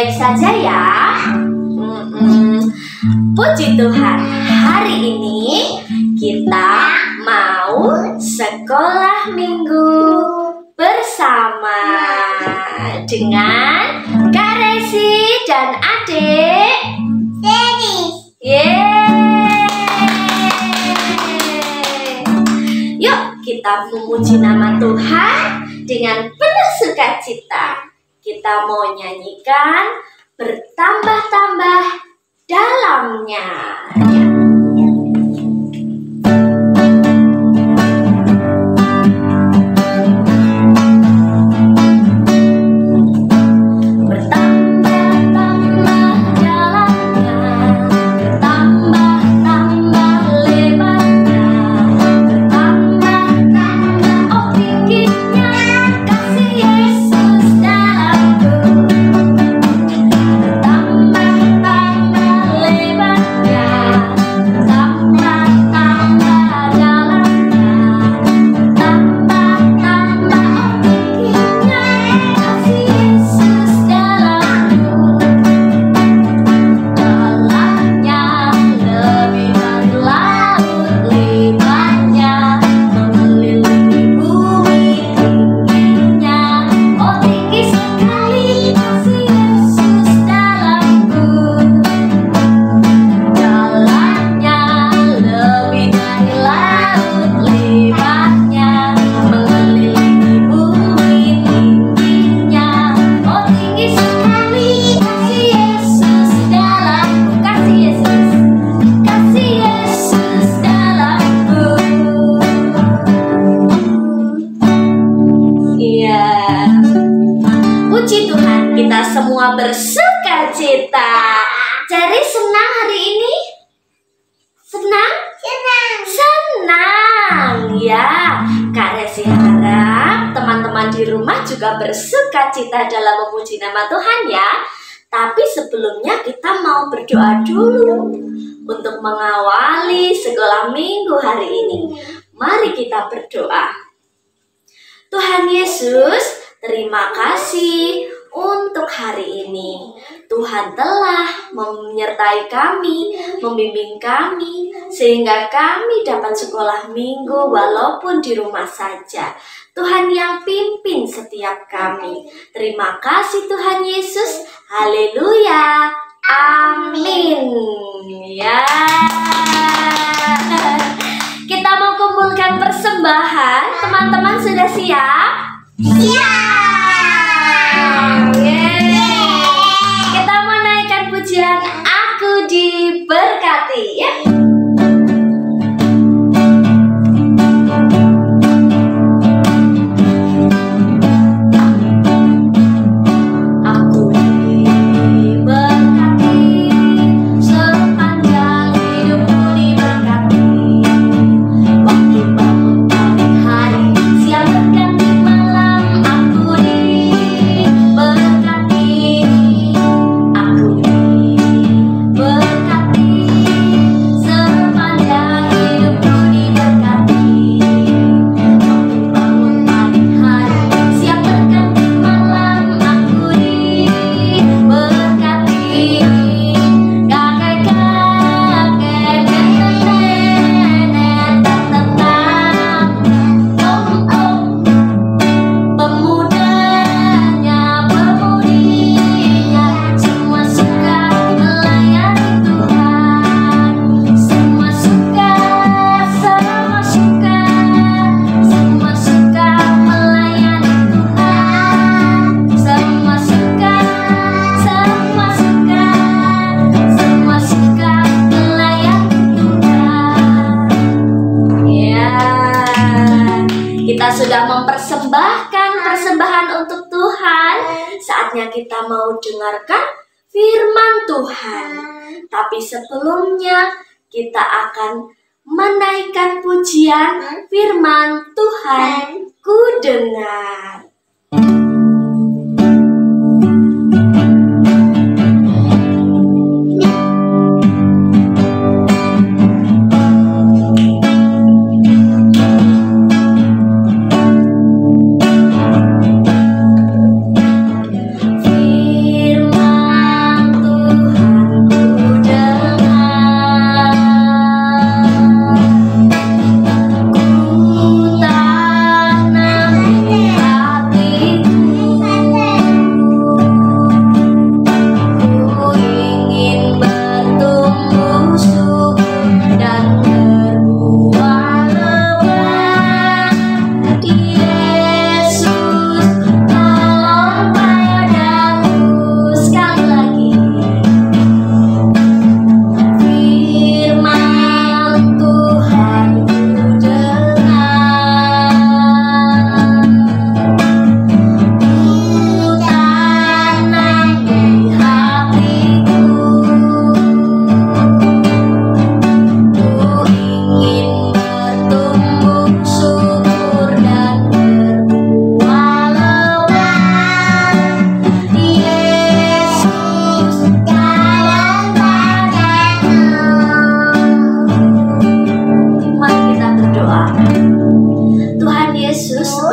baik-baik saja ya. Puji Tuhan, hari ini kita mau sekolah minggu bersama dengan Kak Resi dan adik Denis. Yeay. Yuk kita memuji nama Tuhan dengan penuh sukacita. Kita mau nyanyikan bertambah-tambah dalamnya. Puji Tuhan, kita semua bersuka cita. Jadi senang hari ini? Senang? Senang ya. Kak Resi harap teman-teman di rumah juga bersuka cita dalam memuji nama Tuhan ya. Tapi sebelumnya kita mau berdoa dulu untuk mengawali sekolah minggu hari ini. Mari kita berdoa. Tuhan Yesus, terima kasih untuk hari ini. Tuhan telah menyertai kami, membimbing kami, sehingga kami dapat sekolah minggu walaupun di rumah saja. Tuhan yang pimpin setiap kami. Terima kasih Tuhan Yesus. Haleluya. Amin. Ya. Kita mau kumpulkan persembahan. Teman-teman sudah siap? Siap. Kita mau naikkan pujian Aku Diberkati ya. Kita sudah mempersembahkan persembahan untuk Tuhan. Saatnya kita mau dengarkan firman Tuhan. Tapi sebelumnya kita akan menaikkan pujian firman Tuhan. Ku dengar. Firman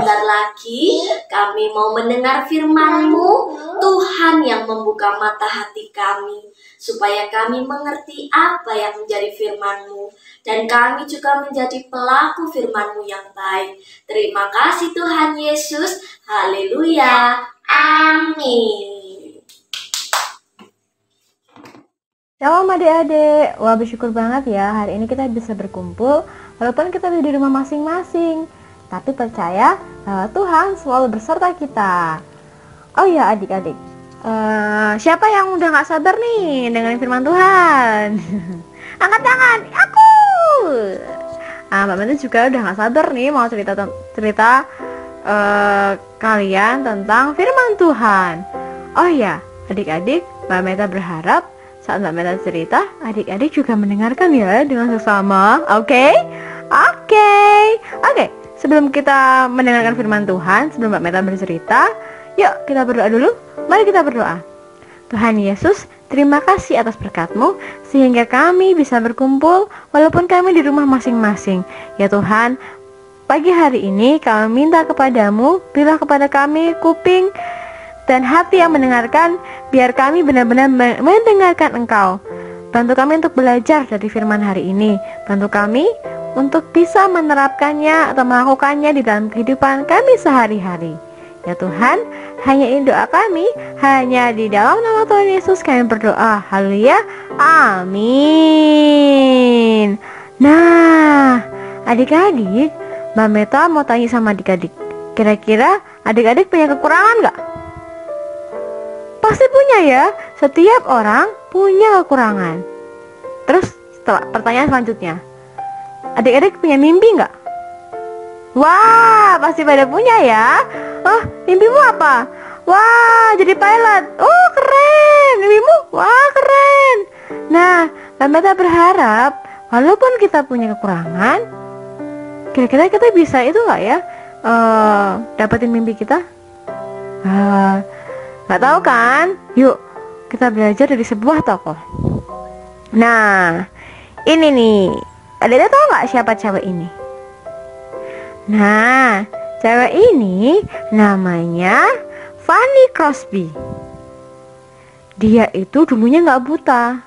sebentar lagi kami mau mendengar firman-Mu, Tuhan yang membuka mata hati kami, supaya kami mengerti apa yang menjadi firman-Mu, dan kami juga menjadi pelaku firman-Mu yang baik. Terima kasih Tuhan Yesus. Haleluya. Amin. Shalom adik-adik, wah bersyukur banget ya hari ini kita bisa berkumpul walaupun kita di rumah masing-masing. Tapi percaya bahwa Tuhan selalu berserta kita. Oh ya adik-adik, siapa yang udah gak sabar nih dengan firman Tuhan? Angkat tangan, aku! Mbak Meta juga udah gak sabar nih mau cerita kalian tentang firman Tuhan. Oh ya adik-adik, Mbak Meta berharap saat Mbak Meta cerita, adik-adik juga mendengarkan ya dengan seksama. Oke. Sebelum kita mendengarkan firman Tuhan, sebelum Mbak Meta bercerita, yuk kita berdoa dulu. Mari kita berdoa. Tuhan Yesus, terima kasih atas berkat-Mu sehingga kami bisa berkumpul walaupun kami di rumah masing-masing. Ya Tuhan, pagi hari ini kami minta kepadamu, berilah kepada kami kuping dan hati yang mendengarkan, biar kami benar-benar mendengarkan Engkau. Bantu kami untuk belajar dari firman hari ini. Bantu kami untuk bisa menerapkannya atau melakukannya di dalam kehidupan kami sehari-hari. Ya Tuhan, hanya ini doa kami, hanya di dalam nama Tuhan Yesus kami berdoa. Haleluya, amin. Nah, adik-adik, Mbak Meta mau tanya sama adik-adik, kira-kira adik-adik punya kekurangan gak? Pasti punya ya, setiap orang punya kekurangan. Terus pertanyaan selanjutnya, adik-adik punya mimpi nggak? Wah, pasti pada punya ya. Oh, mimpimu apa? Wah, jadi pilot. Oh, keren. Mimpimu? Wah, keren. Nah, Mbak Meta berharap walaupun kita punya kekurangan, kira-kira kita bisa itu nggak ya dapetin mimpi kita? Gak tahu kan? Yuk kita belajar dari sebuah tokoh. Nah, ini nih, ada tahu nggak siapa cewek ini? Nah, cewek ini namanya Fanny Crosby. Dia itu dulunya nggak buta.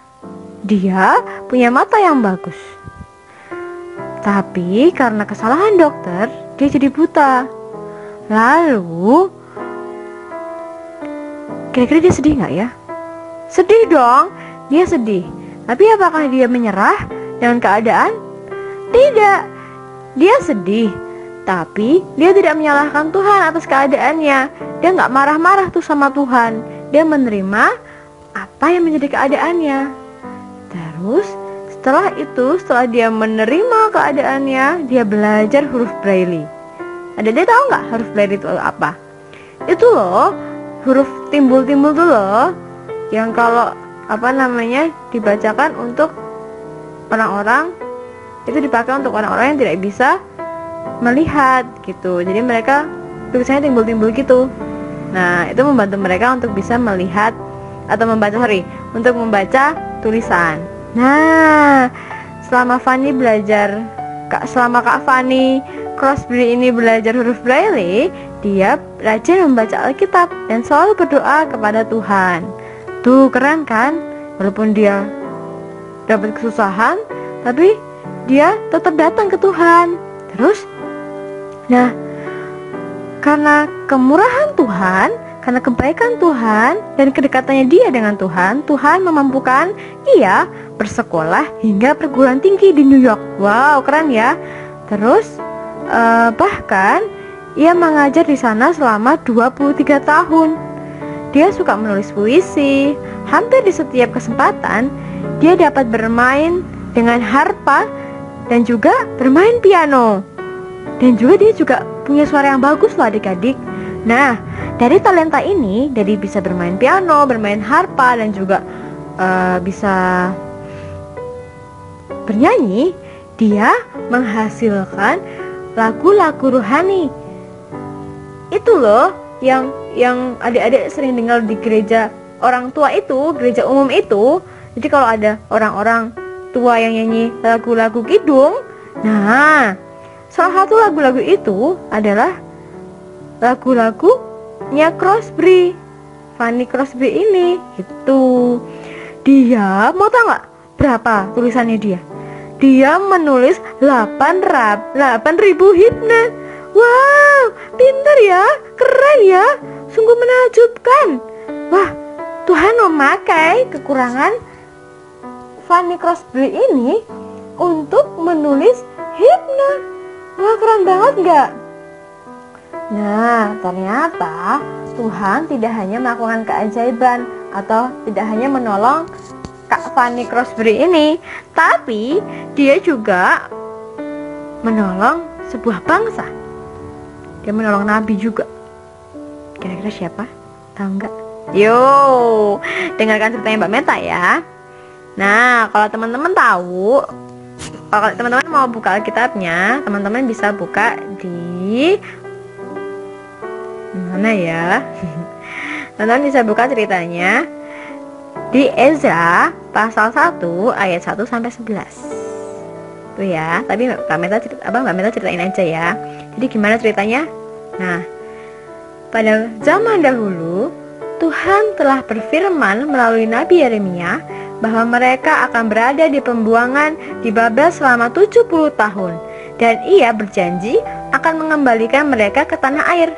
Dia punya mata yang bagus. Tapi karena kesalahan dokter, dia jadi buta. Lalu kira-kira dia sedih gak ya? Sedih dong, dia sedih. Tapi apakah dia menyerah dengan keadaan? Tidak, dia sedih. Tapi dia tidak menyalahkan Tuhan atas keadaannya. Dia gak marah-marah tuh sama Tuhan. Dia menerima apa yang menjadi keadaannya. Terus setelah dia menerima keadaannya, dia belajar huruf Braille. Dia tahu gak huruf Braille itu apa? Itu loh, huruf timbul-timbul tuh loh, yang kalau dibacakan untuk orang-orang, itu dipakai untuk orang-orang yang tidak bisa melihat gitu. Jadi mereka tulisannya timbul-timbul gitu. Nah, itu membantu mereka untuk bisa melihat atau untuk membaca tulisan. Nah, selama Kak Fanny Crosby ini belajar huruf Braille, dia rajin membaca Alkitab dan selalu berdoa kepada Tuhan. Tuh keren kan? Walaupun dia dapat kesusahan, tapi dia tetap datang ke Tuhan. Terus, nah, karena kemurahan Tuhan, karena kebaikan Tuhan dan kedekatannya dia dengan Tuhan, Tuhan memampukan ia bersekolah hingga perguruan tinggi di New York. Wow, keren ya. Terus bahkan ia mengajar di sana selama 23 tahun. Dia suka menulis puisi. Hampir di setiap kesempatan dia dapat bermain dengan harpa dan juga bermain piano. Dan juga dia juga punya suara yang bagus loh adik-adik. Nah, dari talenta ini, jadi bisa bermain piano, bermain harpa, dan juga bisa bernyanyi. Dia menghasilkan lagu-lagu rohani. Itu loh yang adik-adik sering dengar di gereja orang tua itu, gereja umum itu. Jadi kalau ada orang-orang tua yang nyanyi lagu-lagu kidung, nah, salah satu lagu-lagu itu adalah lagu-lagunya Crosby, Fanny Crosby ini. Itu dia, mau tau gak berapa tulisannya dia? Dia menulis 8.000 himne. Wow, pintar ya, keren ya, sungguh menakjubkan. Wah, Tuhan memakai kekurangan Fanny Crosby ini untuk menulis himne. Wah, keren banget gak? Nah, ternyata Tuhan tidak hanya melakukan keajaiban atau tidak hanya menolong Kak Fanny Crosby ini, tapi dia juga menolong sebuah bangsa. Dia menolong nabi juga. Kira-kira siapa? Tahu nggak? Yo, dengarkan ceritanya Mbak Meta ya. Nah, kalau teman-teman tahu, kalau teman-teman mau buka Alkitabnya, teman-teman bisa buka di mana ya? Teman-teman bisa buka ceritanya di Ezra pasal 1 ayat 1 sampai 11. Tuh ya, tapi Mbak Meta ceritain aja ya. Jadi gimana ceritanya? Nah, pada zaman dahulu Tuhan telah berfirman melalui Nabi Yeremia bahwa mereka akan berada di pembuangan di Babel selama 70 tahun, dan Ia berjanji akan mengembalikan mereka ke tanah air.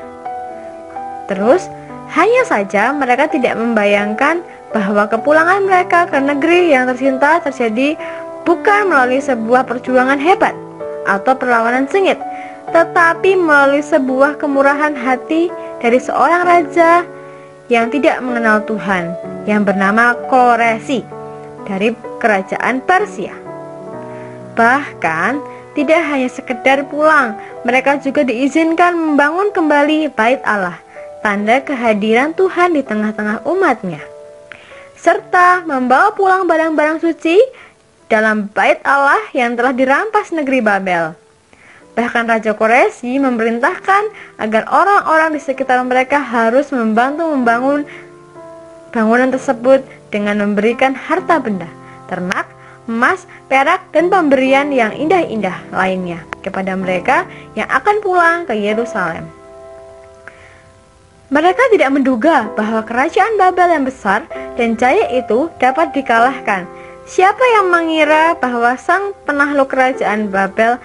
Terus, hanya saja mereka tidak membayangkan bahwa kepulangan mereka ke negeri yang tercinta terjadi bukan melalui sebuah perjuangan hebat atau perlawanan sengit, tetapi melalui sebuah kemurahan hati dari seorang raja yang tidak mengenal Tuhan, yang bernama Koresi dari kerajaan Persia. Bahkan tidak hanya sekedar pulang, mereka juga diizinkan membangun kembali bait Allah, tanda kehadiran Tuhan di tengah-tengah umatnya, serta membawa pulang barang-barang suci dalam bait Allah yang telah dirampas negeri Babel. Bahkan Raja Koresi memerintahkan agar orang-orang di sekitar mereka harus membantu membangun bangunan tersebut dengan memberikan harta benda, ternak, emas, perak, dan pemberian yang indah-indah lainnya kepada mereka yang akan pulang ke Yerusalem. Mereka tidak menduga bahwa kerajaan Babel yang besar dan jaya itu dapat dikalahkan. Siapa yang mengira bahwa sang penakluk kerajaan Babel,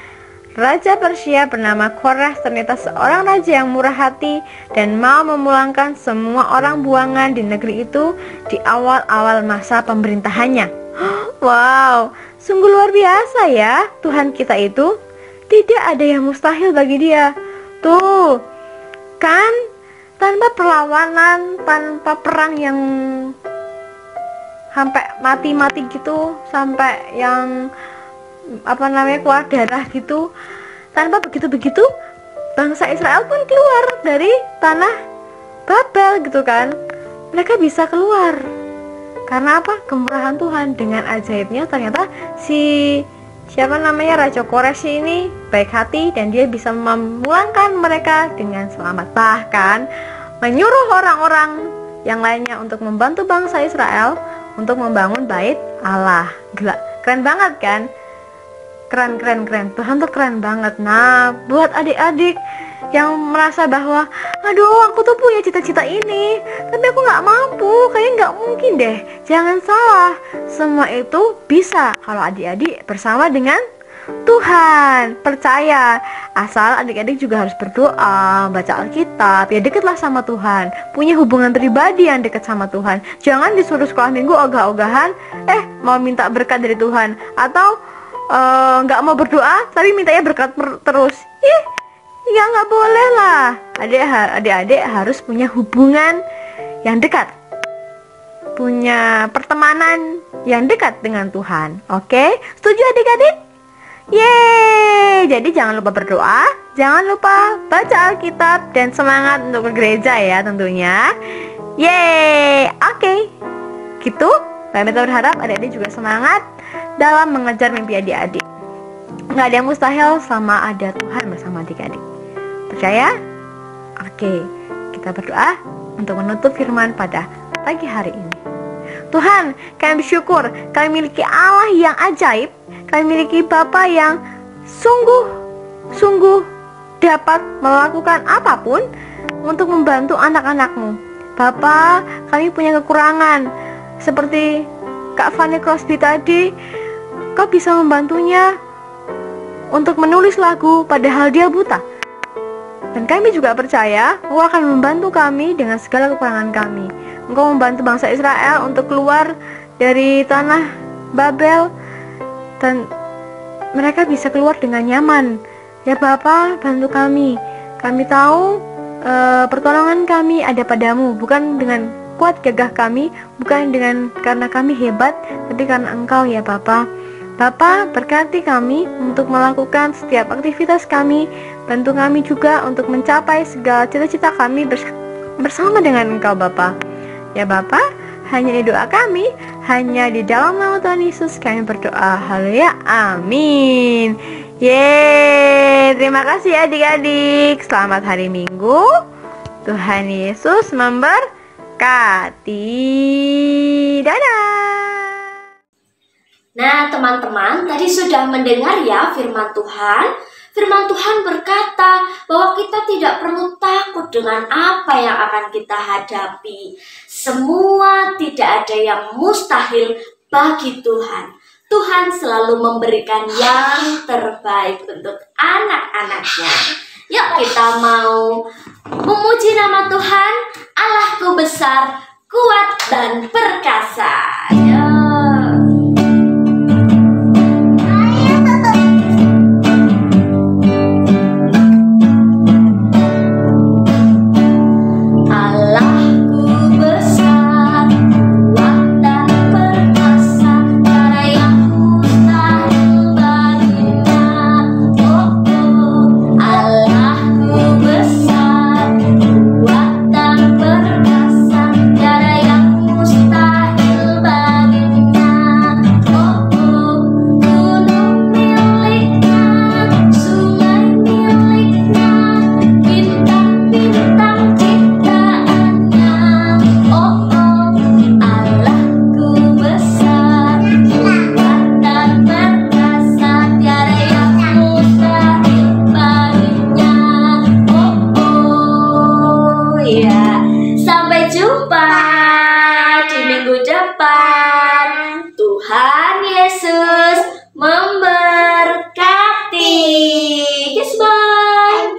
Raja Persia bernama Kores, ternyata seorang raja yang murah hati dan mau memulangkan semua orang buangan di negeri itu di awal-awal masa pemerintahannya. Wow, sungguh luar biasa ya Tuhan kita itu. Tidak ada yang mustahil bagi Dia. Tuh, kan tanpa perlawanan, tanpa perang yang sampai mati-mati gitu, sampai yang keluar darah gitu, tanpa begitu-begitu bangsa Israel pun keluar dari tanah Babel gitu kan. Mereka bisa keluar karena apa? Kemurahan Tuhan. Dengan ajaibnya ternyata Raja Koresi ini baik hati dan dia bisa memulangkan mereka dengan selamat, bahkan menyuruh orang-orang yang lainnya untuk membantu bangsa Israel untuk membangun bait Allah. Gila, keren banget kan? Keren. Tuhan tuh keren banget. Nah, buat adik-adik yang merasa bahwa aduh, aku tuh punya cita-cita ini tapi aku gak mampu, kayaknya gak mungkin deh. Jangan salah, semua itu bisa kalau adik-adik bersama dengan Tuhan. Percaya, asal adik-adik juga harus berdoa, baca Alkitab, ya dekatlah sama Tuhan, punya hubungan pribadi yang dekat sama Tuhan. Jangan disuruh sekolah minggu ogah-ogahan, mau minta berkat dari Tuhan, atau nggak mau berdoa tapi mintanya berkat terus. Ya nggak boleh lah. Adik-adik harus punya hubungan yang dekat, punya pertemanan yang dekat dengan Tuhan. Oke, setuju adik-adik? Yeay, jadi jangan lupa berdoa, jangan lupa baca Alkitab, dan semangat untuk ke gereja ya tentunya. Yeay, oke. Gitu, Mbak Meta berharap adik-adik juga semangat dalam mengejar mimpi adik-adik. Nggak ada yang mustahil selama ada Tuhan bersama adik-adik. Percaya? Oke, kita berdoa untuk menutup firman pada pagi hari ini. Tuhan, kami bersyukur kami memiliki Allah yang ajaib. Kami memiliki Bapa yang sungguh dapat melakukan apapun untuk membantu anak-anakmu. Bapa, kami punya kekurangan. Seperti Kak Fanny Crosby tadi, kau bisa membantunya untuk menulis lagu padahal dia buta. Dan kami juga percaya Engkau akan membantu kami dengan segala kekurangan kami. Engkau membantu bangsa Israel untuk keluar dari tanah Babel dan mereka bisa keluar dengan nyaman. Ya Bapa, bantu kami. Kami tahu pertolongan kami ada padamu, bukan dengan kuat gagah kami, bukan karena kami hebat, tapi karena Engkau ya Bapa. Bapa, berkati kami untuk melakukan setiap aktivitas kami. Bantu kami juga untuk mencapai segala cita-cita kami bersama dengan Engkau Bapa. Ya Bapa, hanya di doa kami, hanya di dalam nama Tuhan Yesus kami berdoa. Haleluya, amin. Yeay, terima kasih adik-adik. Selamat hari Minggu. Tuhan Yesus memberkati. Dadah. Nah teman-teman, tadi sudah mendengar ya firman Tuhan. Firman Tuhan berkata bahwa kita tidak perlu takut dengan apa yang akan kita hadapi. Semua tidak ada yang mustahil bagi Tuhan. Tuhan selalu memberikan yang terbaik untuk anak-anaknya. Yuk kita mau memuji nama Tuhan. Allahku besar, kuat dan perkasa. Yuk. Sampai jumpa di minggu depan. Tuhan Yesus memberkati. Kiss bye.